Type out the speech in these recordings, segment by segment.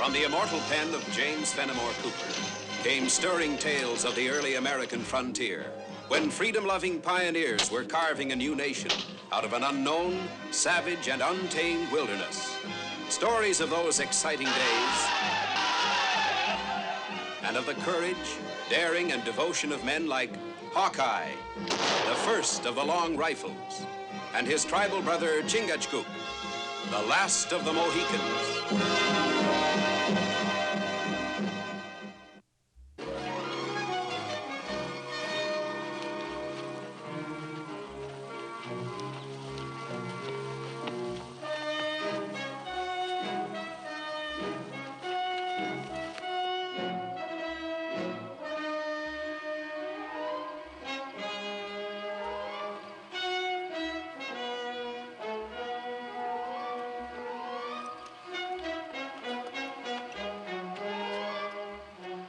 From the immortal pen of James Fenimore Cooper came stirring tales of the early American frontier, when freedom-loving pioneers were carving a new nation out of an unknown, savage, and untamed wilderness. Stories of those exciting days and of the courage, daring, and devotion of men like Hawkeye, the first of the long rifles, and his tribal brother Chingachgook, the last of the Mohicans.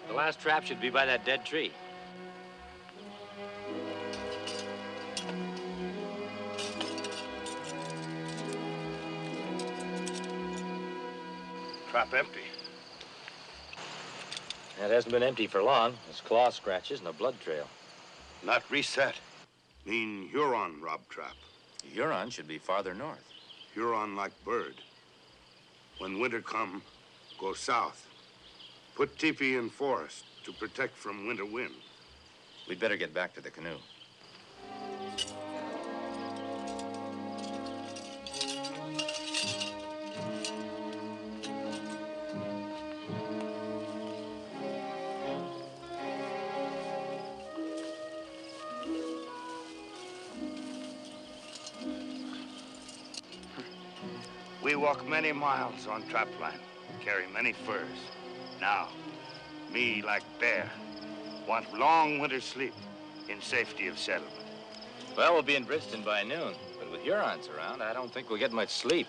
The last trap should be by that dead tree. Trap empty. It hasn't been empty for long. There's claw scratches and a blood trail. Not reset. Mean Huron robbed trap. Huron should be farther north. Huron like bird. When winter come, go south. Put teepee in forest to protect from winter wind. We'd better get back to the canoe. We walk many miles on trapline, carry many furs. Now, me like bear, want long winter sleep in safety of settlement. Well, we'll be in Bridgeton by noon, but with Hurons around, I don't think we'll get much sleep.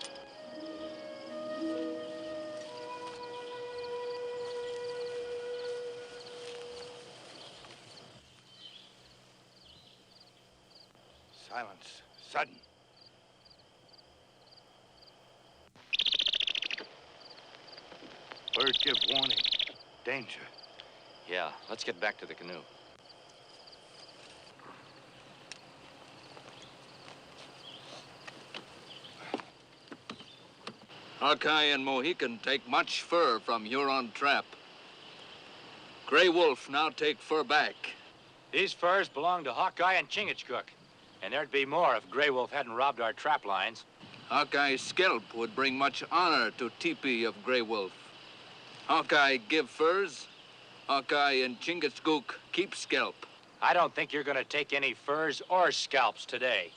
Silence, sudden. Bird give warning. Danger. Yeah, let's get back to the canoe. Hawkeye and Mohican take much fur from Huron trap. Gray Wolf now take fur back. These furs belong to Hawkeye and Chingachgook, and there'd be more if Gray Wolf hadn't robbed our trap lines. Hawkeye's scalp would bring much honor to teepee of Gray Wolf. Hawkeye give furs. Hawkeye and Chingachgook keep scalp. I don't think you're gonna take any furs or scalps today.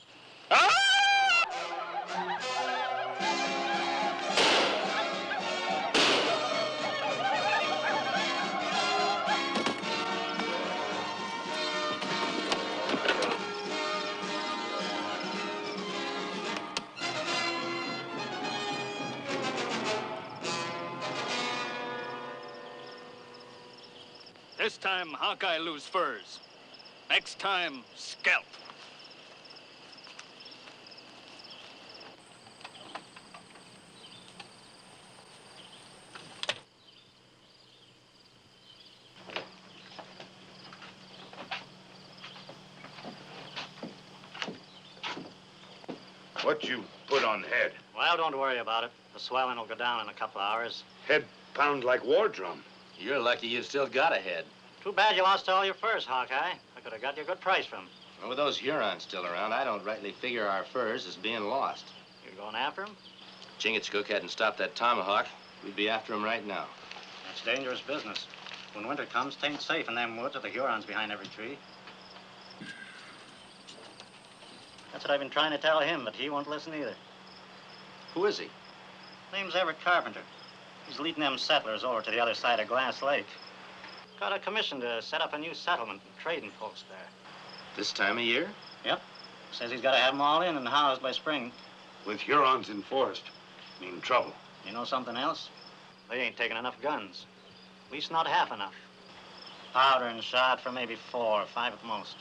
This time, Hawkeye lose furs. Next time, scalp. What you put on head? Well, don't worry about it. The swelling will go down in a couple of hours. Head pound like war drum. You're lucky you've still got a head. Too bad you lost all your furs, Hawkeye. I could have got you a good price for 'em. Well, with those Hurons still around, I don't rightly figure our furs as being lost. You going after 'em? Chingachgook hadn't stopped that tomahawk, we'd be after him right now. That's dangerous business. When winter comes, 'tain't safe in them woods with the Hurons behind every tree. That's what I've been trying to tell him, but he won't listen either. Who is he? Name's Everett Carpenter. He's leading them settlers over to the other side of Glass Lake. Got a commission to set up a new settlement and trading post there. This time of year? Yep. Says he's got to have 'em all in and housed by spring. With Hurons enforced, mean trouble. You know something else? They ain't taking enough guns. At least not half enough. Powder and shot for maybe 4 or 5 at the most.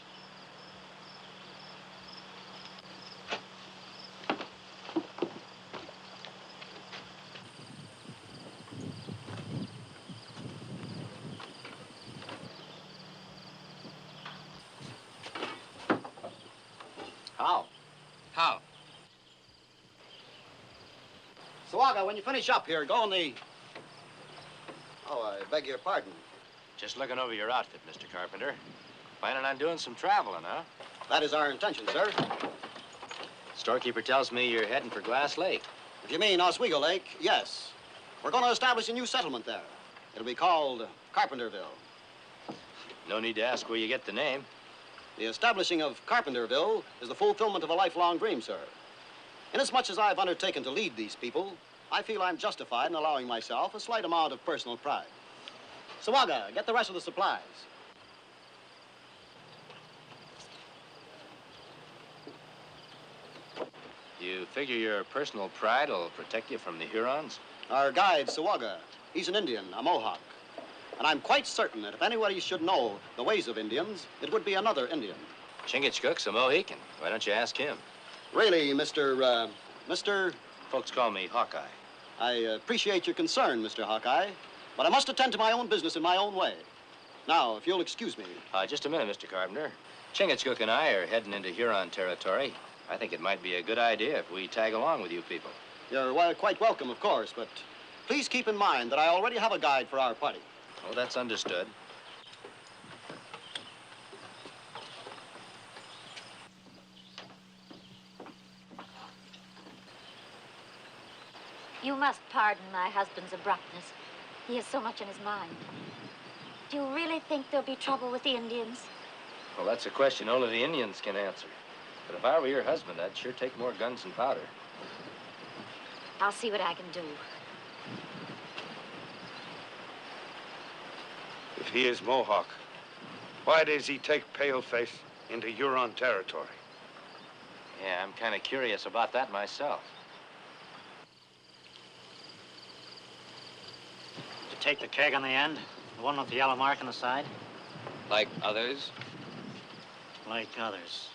Sawaga, when you finish up here, go in the... Oh, I beg your pardon. Just looking over your outfit, Mr. Carpenter. Planning on doing some traveling, huh? That is our intention, sir. Storekeeper tells me you're heading for Glass Lake. If you mean Oswego Lake, yes. We're going to establish a new settlement there. It'll be called Carpenterville. No need to ask where you get the name. The establishing of Carpenterville is the fulfillment of a lifelong dream, sir. Inasmuch as I've undertaken to lead these people, I feel I'm justified in allowing myself a slight amount of personal pride. Sawaga, get the rest of the supplies. You figure your personal pride will protect you from the Hurons? Our guide, Sawaga, he's an Indian, a Mohawk. And I'm quite certain that if anybody should know the ways of Indians, it would be another Indian. Chingachgook's a Mohican. Why don't you ask him? Really, Mr. Folks call me Hawkeye. I appreciate your concern, Mr. Hawkeye, but I must attend to my own business in my own way. Now, if you'll excuse me. Just a minute, Mr. Carpenter. Chingachgook and I are heading into Huron territory. I think it might be a good idea if we tag along with you people. You're quite welcome, of course, but please keep in mind that I already have a guide for our party. Oh, that's understood. You must pardon my husband's abruptness. He has so much on his mind. Do you really think there'll be trouble with the Indians? Well, that's a question only the Indians can answer. But if I were your husband, I'd sure take more guns and powder. I'll see what I can do. If he is Mohawk, why does he take Paleface into Huron territory? Yeah, I'm kind of curious about that myself. Did you take the keg on the end? The one with the yellow mark on the side? Like others? Like others.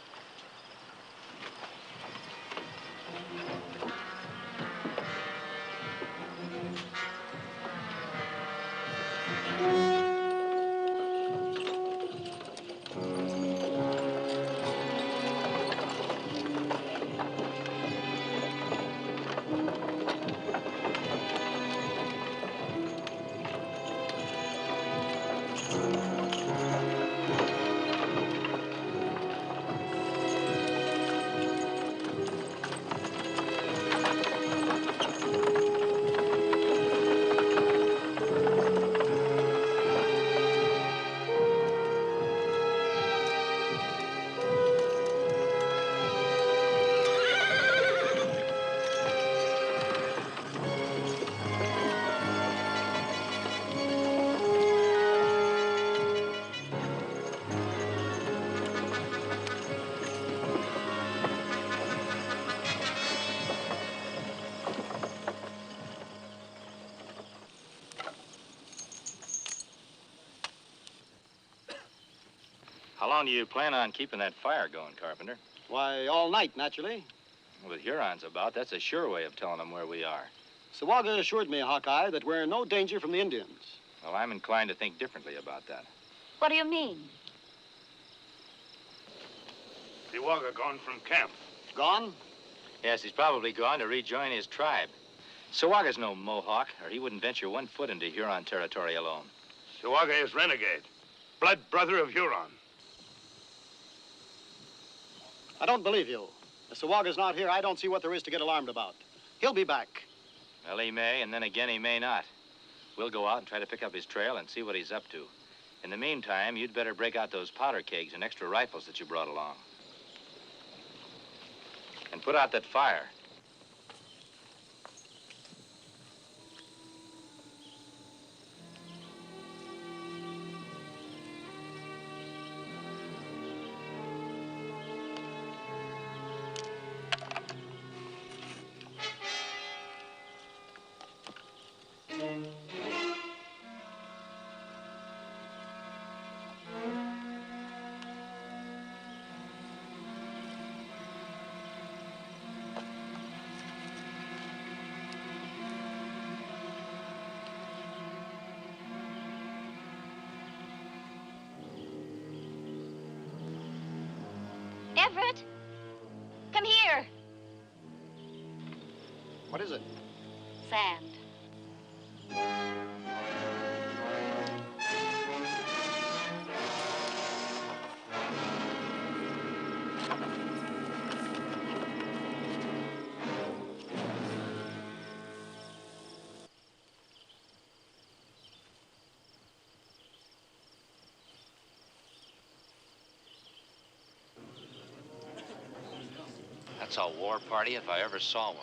How long do you plan on keeping that fire going, Carpenter? Why, all night, naturally. With Hurons about, that's a sure way of telling them where we are. Sawaga assured me, Hawkeye, that we're in no danger from the Indians. Well, I'm inclined to think differently about that. What do you mean? Sawaga gone from camp. Gone? Yes, he's probably gone to rejoin his tribe. Sawaga's no Mohawk, or he wouldn't venture 1 foot into Huron territory alone. Sawaga is renegade, blood brother of Huron. I don't believe you. If Sawaga's not here, I don't see what there is to get alarmed about. He'll be back. Well, he may, and then again he may not. We'll go out and try to pick up his trail and see what he's up to. In the meantime, you'd better break out those powder kegs and extra rifles that you brought along. And put out that fire. Everett, come here. What is it? sand. That's a war party if I ever saw one.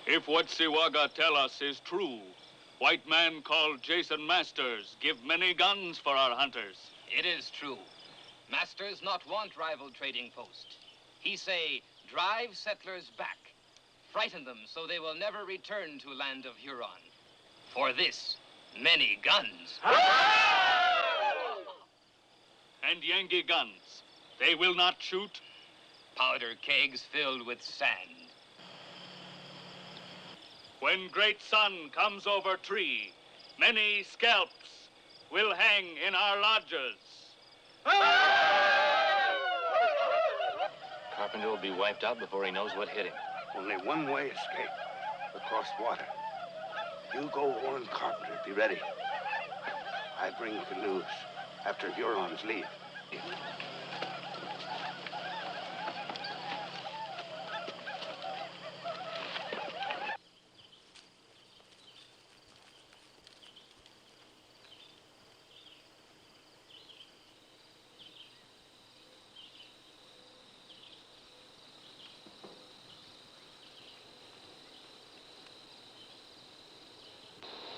If what Siwaga tell us is true, white man called Jason Masters give many guns for our hunters. It is true. Masters not want rival trading post. He say, drive settlers back. Frighten them so they will never return to land of Huron. For this, many guns. And Yankee guns. They will not shoot. Powder kegs filled with sand. When great sun comes over tree, many scalps will hang in our lodges. Carpenter will be wiped out before he knows what hit him. Only one way escape, across water. You go warn Carpenter, be ready. I bring canoes after Hurons leave.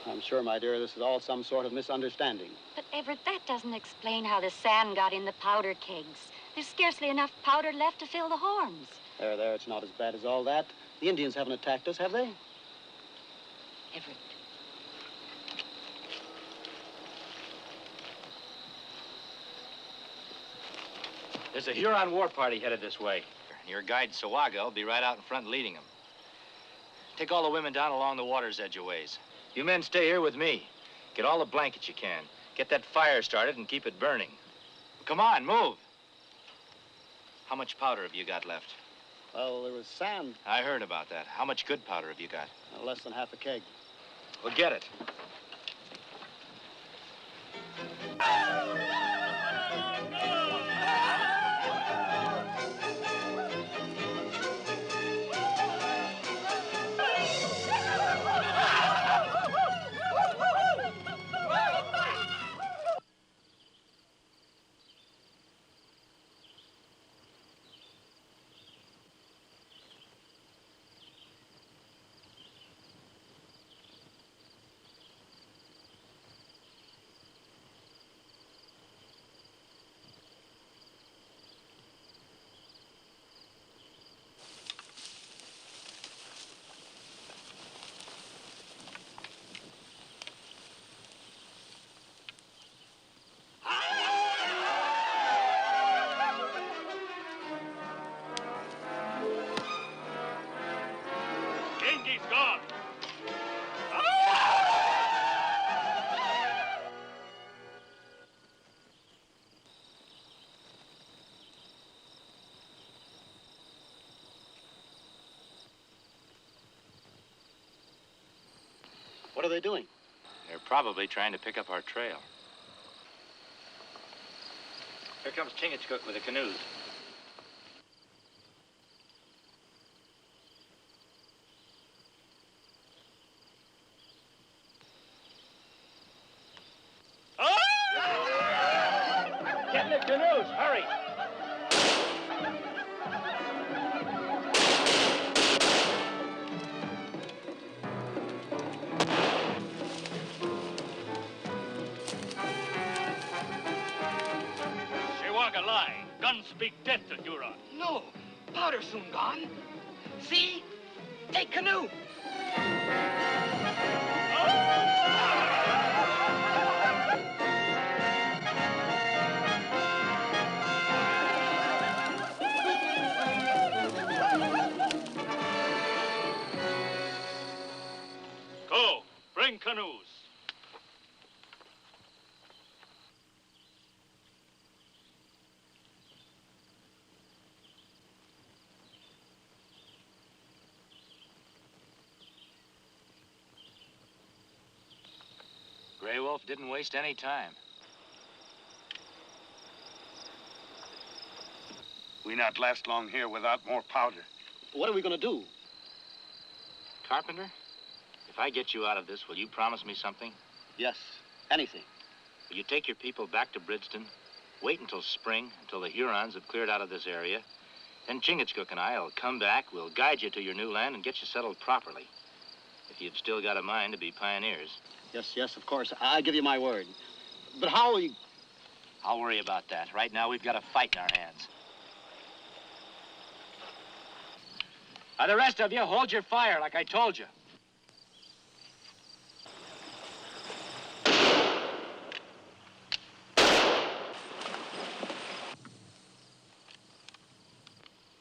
I'm sure, my dear, this is all some sort of misunderstanding. But, Everett, that doesn't explain how the sand got in the powder kegs. There's scarcely enough powder left to fill the horns. There, it's not as bad as all that. The Indians haven't attacked us, have they? Everett. There's a Huron war party headed this way. Your guide, Siwaga, will be right out in front leading them. Take all the women down along the water's edge a ways. You men stay here with me. Get all the blankets you can. Get that fire started and keep it burning. Come on, move. How much powder have you got left? Well, there was sand. I heard about that. How much good powder have you got? Less than half a keg. Well, get it. Yankees gone. What are they doing? They're probably trying to pick up our trail. Here comes Chingachgook with the canoes. Get in the canoes, hurry! Siwaga lie. Guns speak death to Huron. No, powder soon gone. See? Take canoe. Go. Bring canoes. Wolf didn't waste any time. We not last long here without more powder. What are we going to do? Carpenter, if I get you out of this, will you promise me something? Yes, anything. Will you take your people back to Bridgeton, wait until spring, until the Hurons have cleared out of this area, then Chingachgook and I will come back, we'll guide you to your new land and get you settled properly. If you've still got a mind to be pioneers. Yes, yes, of course. I give you my word. But how will you... I'll worry about that. Right now, we've got a fight in our hands. Now, the rest of you, hold your fire like I told you.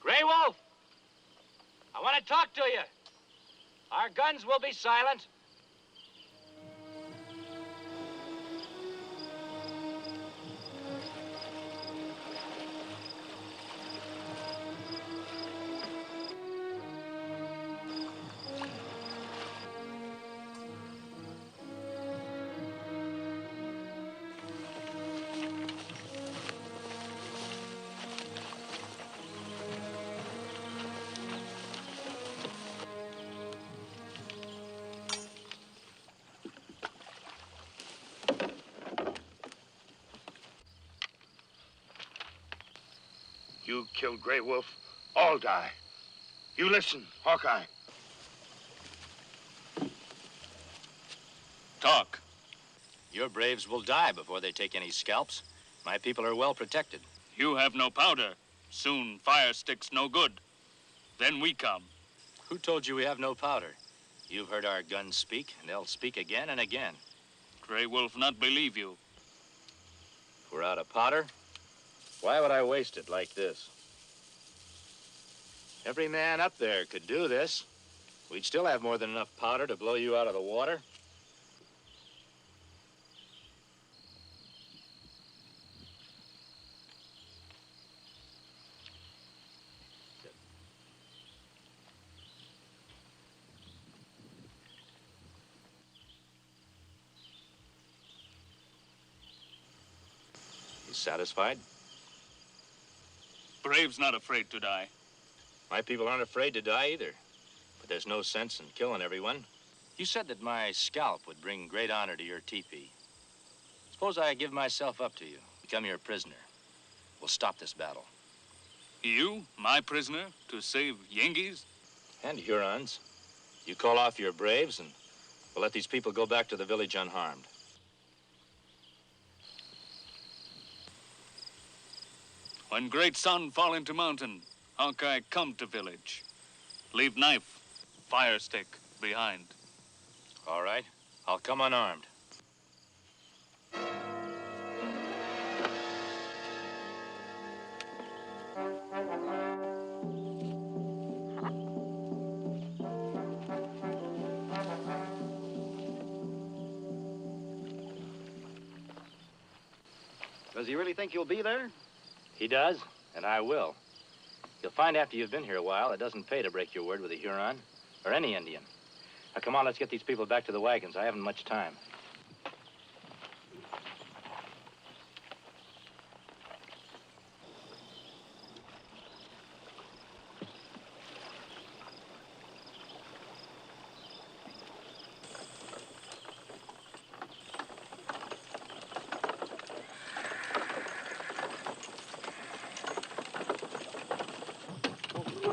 Gray Wolf, I want to talk to you. Our guns will be silent. You killed Grey Wolf, all die. You listen, Hawkeye. Talk. Your braves will die before they take any scalps. My people are well protected. You have no powder. Soon fire sticks no good. Then we come. Who told you we have no powder? You've heard our guns speak, and they'll speak again and again. Grey Wolf not believe you. If we're out of powder, why would I waste it like this? Every man up there could do this. We'd still have more than enough powder to blow you out of the water. You satisfied? Brave's not afraid to die. My people aren't afraid to die either. But there's no sense in killing everyone. You said that my scalp would bring great honor to your teepee. Suppose I give myself up to you, become your prisoner. We'll stop this battle. You, my prisoner, to save Yengeese? And Hurons. You call off your braves, and we'll let these people go back to the village unharmed. When great sun fall into mountain, Hawkeye come to village. Leave knife, fire stick behind. All right. I'll come unarmed. Does he really think you'll be there? He does, and I will. You'll find after you've been here a while, it doesn't pay to break your word with a Huron or any Indian. Now, come on, let's get these people back to the wagons. I haven't much time.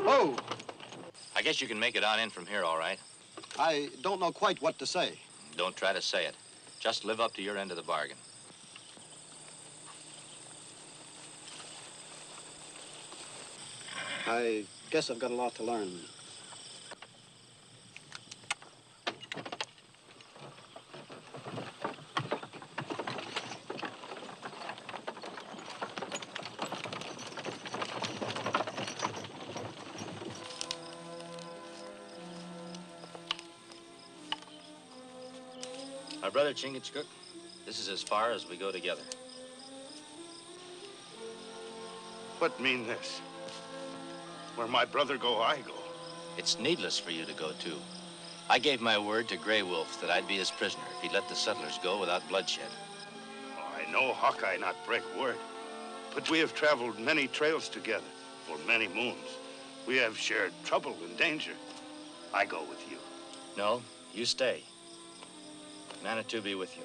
Oh, I guess you can make it on in from here, all right. I don't know quite what to say. Don't try to say it. Just live up to your end of the bargain. I guess I've got a lot to learn. My brother Chingachgook, this is as far as we go together. What mean this? Where my brother go, I go. It's needless for you to go too. I gave my word to Grey Wolf that I'd be his prisoner if he'd let the settlers go without bloodshed. Oh, I know Hawkeye not break word, but we have traveled many trails together for many moons. We have shared trouble and danger. I go with you. No, you stay. Manitou be with you.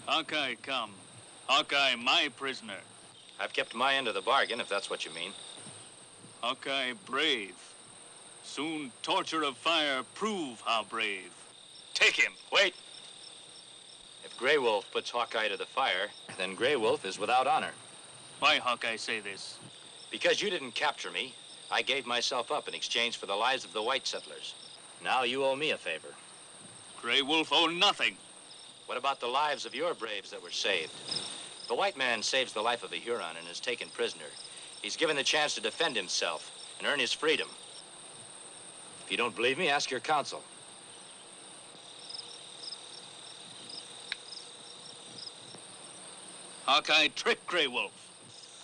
Hawkeye, come. Hawkeye, my prisoner. I've kept my end of the bargain, if that's what you mean. Hawkeye, brave. Soon torture of fire prove how brave. Take him. Wait. If Grey Wolf puts Hawkeye to the fire, then Grey Wolf is without honor. Why Hawkeye say this? Because you didn't capture me, I gave myself up in exchange for the lives of the white settlers. Now you owe me a favor. Grey Wolf owe nothing. What about the lives of your braves that were saved? If the white man saves the life of a Huron and is taken prisoner, he's given the chance to defend himself and earn his freedom. If you don't believe me, ask your counsel. Hawkeye tricked Grey Wolf.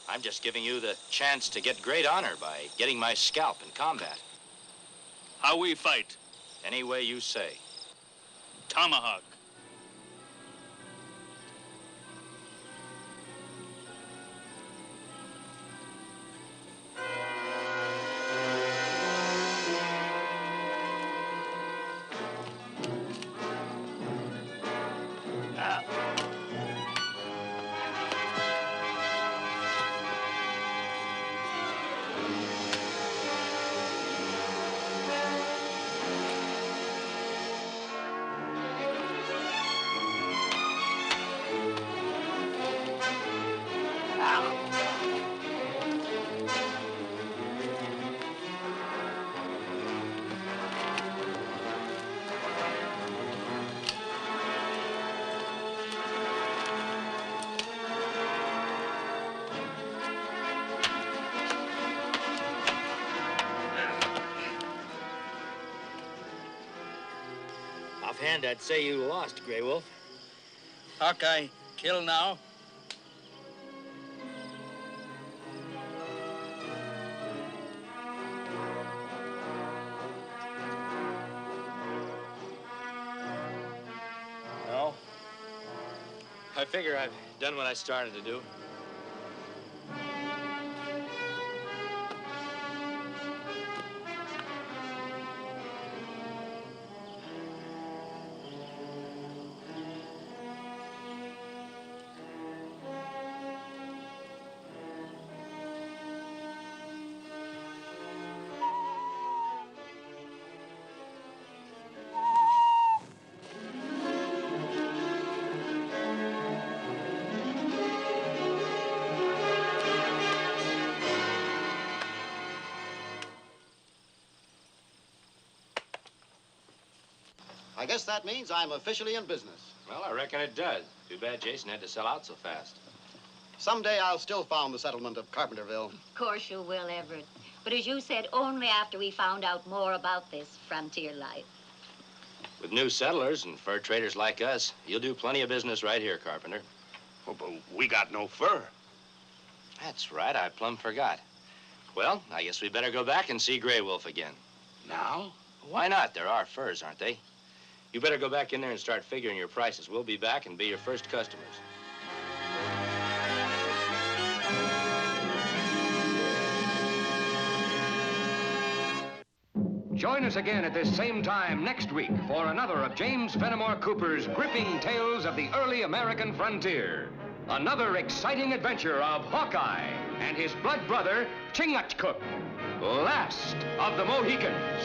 I'm just giving you the chance to get great honor by getting my scalp in combat. How we fight? Any way you say. Tomahawk. Offhand, I'd say you lost, Grey Wolf. Hawkeye, kill now. No. I figure I've done what I started to do. I guess that means I'm officially in business. Well, I reckon it does. Too bad Jason had to sell out so fast. Someday I'll still found the settlement of Carpenterville. Of course you will, Everett. But as you said, only after we found out more about this frontier life. With new settlers and fur traders like us, you'll do plenty of business right here, Carpenter. Oh, but we got no fur. That's right, I plumb forgot. Well, I guess we better go back and see Grey Wolf again. Now? Why not? There are furs, aren't they? You better go back in there and start figuring your prices. We'll be back and be your first customers. Join us again at this same time next week for another of James Fenimore Cooper's gripping tales of the early American frontier. Another exciting adventure of Hawkeye and his blood brother, Chingachgook, last of the Mohicans.